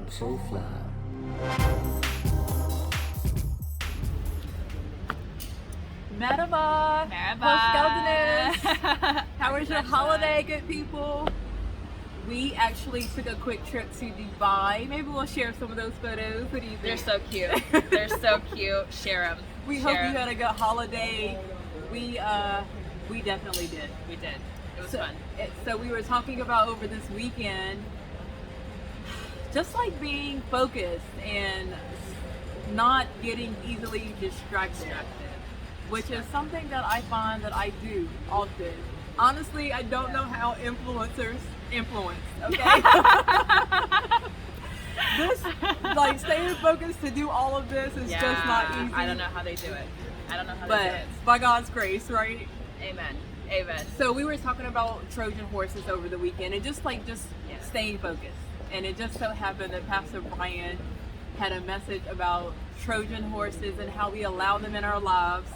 so fly. Merhaba. Hoş geldiniz. How was your holiday, good people? We actually took a quick trip to Dubai. Maybe we'll share some of those photos. What do you think? They're so cute. They're so cute. Share them. We hope you had a good holiday. We definitely did. We did. It was fun. So we were talking about over this weekend, just like being focused and not getting easily distracted, which is something that I find that I do often. Honestly, I don't know how influencers influence, okay? This, like, staying focused to do all of this is just not easy. I don't know how they do it. I don't know how they do it. But by God's grace, right? Amen. Amen. So we were talking about Trojan horses over the weekend and just staying focused. And it just so happened that Pastor Brian had a message about Trojan horses and how we allow them in our lives.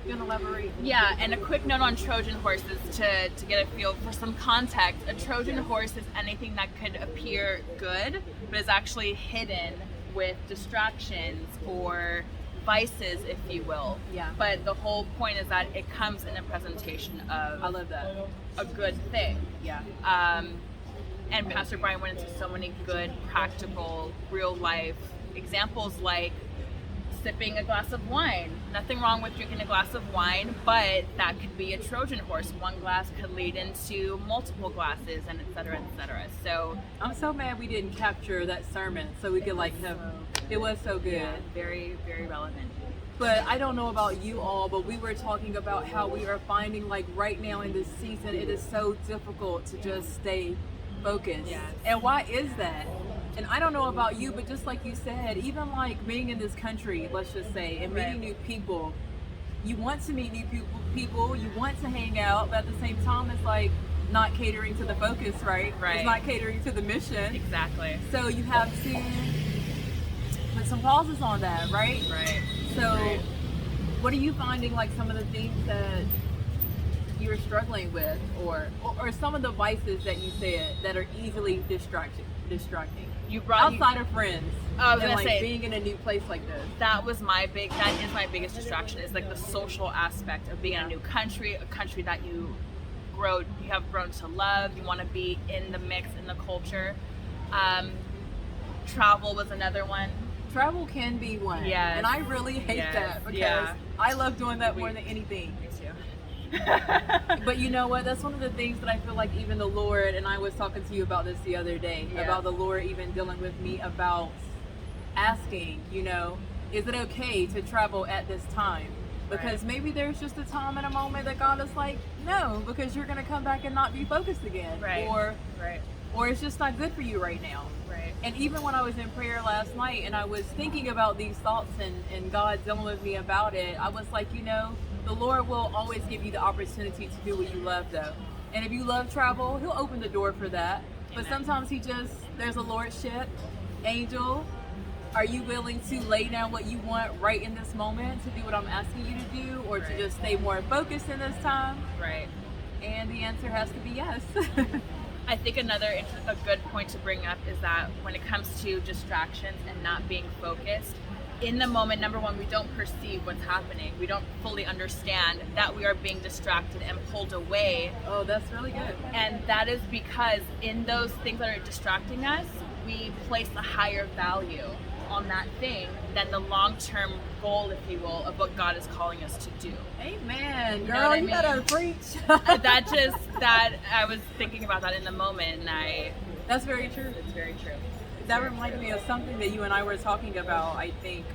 You want to elaborate? Yeah, and a quick note on Trojan horses to get a feel for some context. A Trojan horse is anything that could appear good, but is actually hidden with distractions or vices, if you will. Yeah. But the whole point is that it comes in a presentation of I love that. a good thing. Yeah. And Pastor Brian went into so many good, practical, real life examples like sipping a glass of wine. Nothing wrong with drinking a glass of wine, but that could be a Trojan horse. One glass could lead into multiple glasses, and et cetera, et cetera. So I'm so mad we didn't capture that sermon so we could have. It was so good. yeah, very, very relevant. But I don't know about you all, but we were talking about how we are finding, like, right now in this season, it is so difficult to just stay focused. Yes. And why is that? And I don't know about you, but just like you said, even like being in this country, let's just say, and meeting new people, you want to meet new people, you want to hang out, but at the same time, it's like not catering to the focus, right? Right. It's not catering to the mission. Exactly. So you have to put some pauses on that, right? Right. So what are you finding, like, some of the things that you're struggling with, or some of the vices that you said that are easily distracting? You brought outside of friends. I was and gonna say, being in a new place like this. that is my biggest distraction, is like the social aspect of being in a new country, a country that you have grown to love. You want to be in the mix, in the culture. Travel was another one. Travel can be one. Yes. And I really hate that because I love doing that more than anything. Me too. But you know what? That's one of the things that I feel like even the Lord, and I was talking to you about this the other day, about the Lord even dealing with me about asking, is it okay to travel at this time? Because maybe there's just a time and a moment that God is like, no, because you're going to come back and not be focused again. Right. Or it's just not good for you right now. Right. And even when I was in prayer last night and I was thinking about these thoughts and God dealing with me about it, I was like, the Lord will always give you the opportunity to do what you love, though. And if you love travel, He'll open the door for that. But sometimes there's a lordship. Angel, are you willing to lay down what you want right in this moment to do what I'm asking you to do, or to just stay more focused in this time? Right. And the answer has to be yes. I think a good point to bring up is that when it comes to distractions and not being focused, in the moment, number one, we don't perceive what's happening. We don't fully understand that we are being distracted and pulled away. Oh, that's really good. And that is because in those things that are distracting us, we place a higher value on that thing than the long-term goal, if you will, of what God is calling us to do. Amen, You know girl. what I You mean? better preach. that I was thinking about that in the moment, and That's very true. it's very true. That reminded me of something that you and I were talking about. I think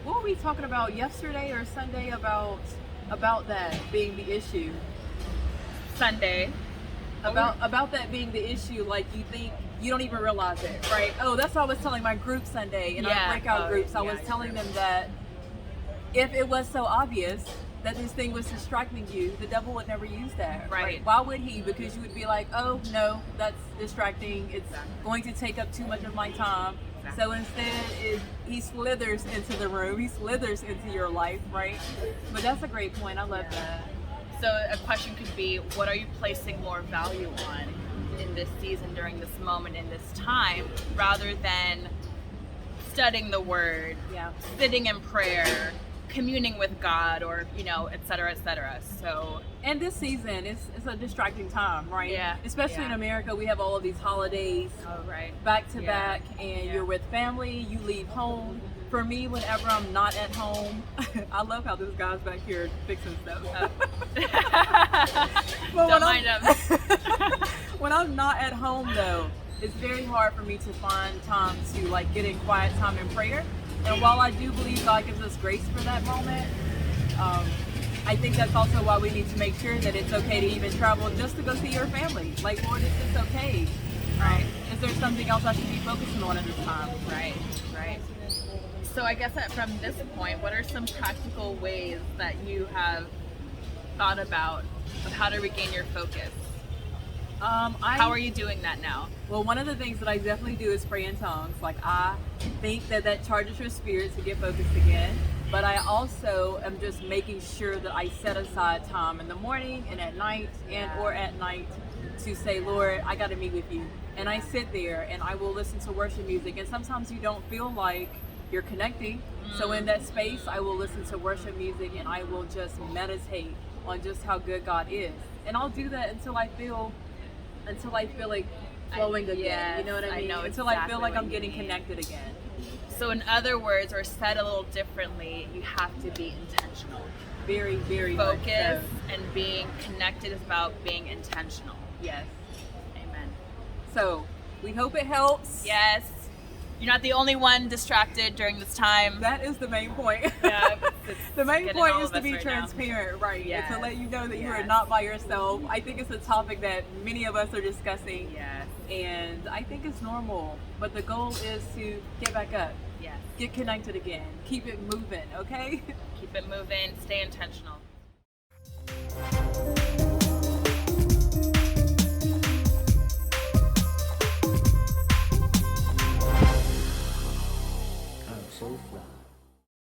what were we talking about yesterday or Sunday about that being the issue? Sunday. About that being the issue, like you think you don't even realize it, right? Oh, that's what I was telling my group Sunday in our breakout groups. I was telling them that if it was so obvious that this thing was distracting you, the devil would never use that. Right. Why would he? Because you would be like, oh no, that's distracting. It's going to take up too much of my time. So instead, he slithers into the room. He slithers into your life, right? But that's a great point. I love that. So a question could be, what are you placing more value on in this season, during this moment, in this time, rather than studying the word, Yeah. sitting in prayer, communing with God, or et cetera, et cetera. So, And this season, it's a distracting time, right? Yeah, Especially in yeah. America, we have all of these holidays oh right, back to Yeah, back, and yeah. you're with family. You leave home. For me, whenever I'm not at home, I love how this guy's back here fixing stuff. But Don't mind him. when I'm not at home, though, it's very hard for me to find time to like get in quiet time in prayer. And while I do believe God gives us grace for that moment, I think that's also why we need to make sure that it's okay to even travel just to go see your family. Like, Lord, is this okay? Right. Is there something else I should be focusing on at this time? Right. So I guess that from this point, what are some practical ways that you have thought about of how to regain your focus? How are you doing that now? Well, one of the things that I definitely do is pray in tongues. Like, I think that charges your spirit to get focused again. But I also am just making sure that I set aside time in the morning and at night or at night to say, Lord, I got to meet with you. And I sit there and I will listen to worship music. And sometimes you don't feel like you're connecting. So in that space, I will listen to worship music and I will just meditate on just how good God is. And I'll do that until I feel like flowing again. Yes, You know what I mean? I know until I feel exactly like what I'm you getting mean. connected again. So in other words, or said a little differently, you have to be intentional. Very, very much Focus so. and being connected is about being intentional. Yes. Amen. So we hope it helps. Yes. You're not the only one distracted during this time. That is the main point. Yeah, The main getting point all is of to us be right now. transparent, right? Yes. And to let you know that you are Yes. not by yourself. I think it's a topic that many of us are discussing. Yes. And I think it's normal. But the goal is to get back up, Yes. get connected again, keep it moving, okay? Keep it moving. Stay intentional.